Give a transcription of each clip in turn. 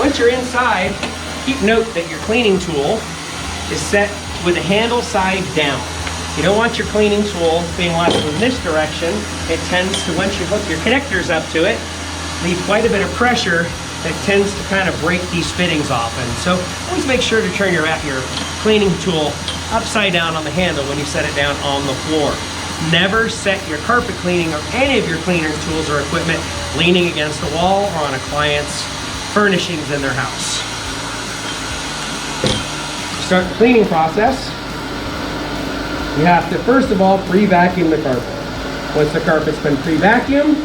Once you're inside, keep note that your cleaning tool is set with the handle side down. You don't want your cleaning tool being left in this direction. It tends to, once you hook your connectors up to it, leave quite a bit of pressure that tends to kind of break these fittings off. And so always make sure to turn your cleaning tool upside down on the handle when you set it down on the floor. Never set your carpet cleaning or any of your cleaning tools or equipment leaning against the wall or on a client's furnishings in their house. Start the cleaning process. You have to, first of all, pre-vacuum the carpet. Once the carpet's been pre-vacuumed,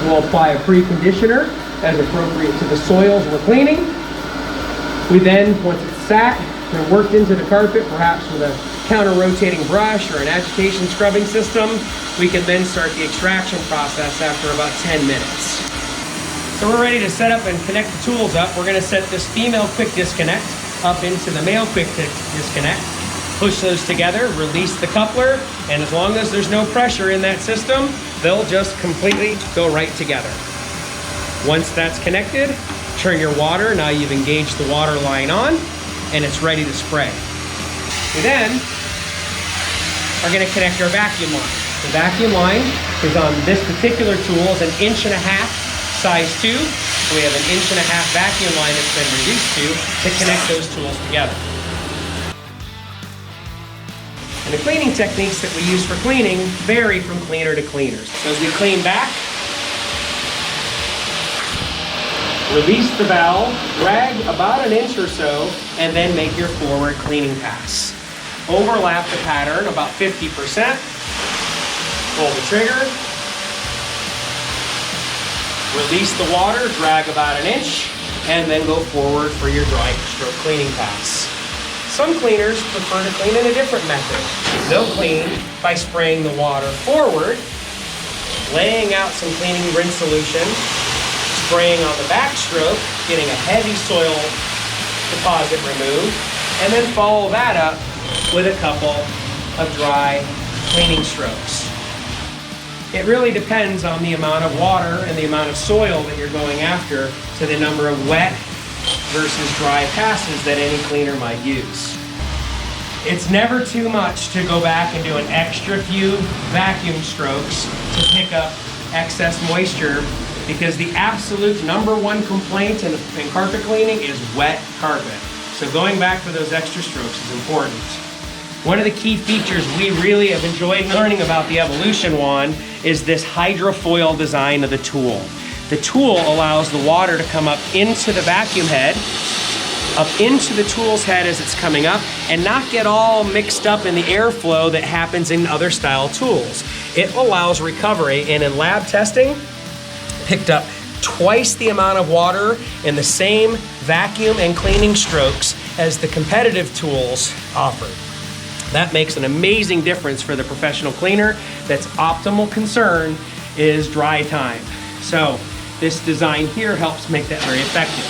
we'll apply a pre-conditioner as appropriate to the soils we're cleaning. We then, once it's sat and worked into the carpet, perhaps with a counter-rotating brush or an agitation scrubbing system, we can then start the extraction process after about 10 minutes. So we're ready to set up and connect the tools up. We're going to set this female quick disconnect up into the male quick disconnect. Push those together, release the coupler, and as long as there's no pressure in that system, they'll just completely go right together. Once that's connected, turn your water. Now you've engaged the water line on, and it's ready to spray. We then are going to connect our vacuum line. The vacuum line is on this particular tool is 1.5 inches size 2. So we have 1.5 inches vacuum line that's been reduced to connect those tools together. And the cleaning techniques that we use for cleaning vary from cleaner to cleaner. So as we clean back, release the valve, drag about 1 inch or so, and then make your forward cleaning pass. Overlap the pattern about 50%. Pull the trigger. Release the water, drag about 1 inch, and then go forward for your dry stroke cleaning pass. Some cleaners prefer to clean in a different method. They'll clean by spraying the water forward, laying out some cleaning rinse solution, spraying on the backstroke, getting a heavy soil deposit removed, and then follow that up with a couple of dry cleaning strokes. It really depends on the amount of water and the amount of soil that you're going after to the number of wet versus dry passes that any cleaner might use. It's never too much to go back and do an extra few vacuum strokes to pick up excess moisture, because the absolute #1 complaint in carpet cleaning is wet carpet. So going back for those extra strokes is important. One of the key features we really have enjoyed learning about the Evolution Wand is this hydrofoil design of the tool. The tool allows the water to come up into the vacuum head, up into the tool's head as it's coming up, and not get all mixed up in the airflow that happens in other style tools. It allows recovery, and in lab testing, picked up twice the amount of water in the same vacuum and cleaning strokes as the competitive tools offered. That makes an amazing difference for the professional cleaner. That's optimal concern is dry time. So this design here helps make that very effective.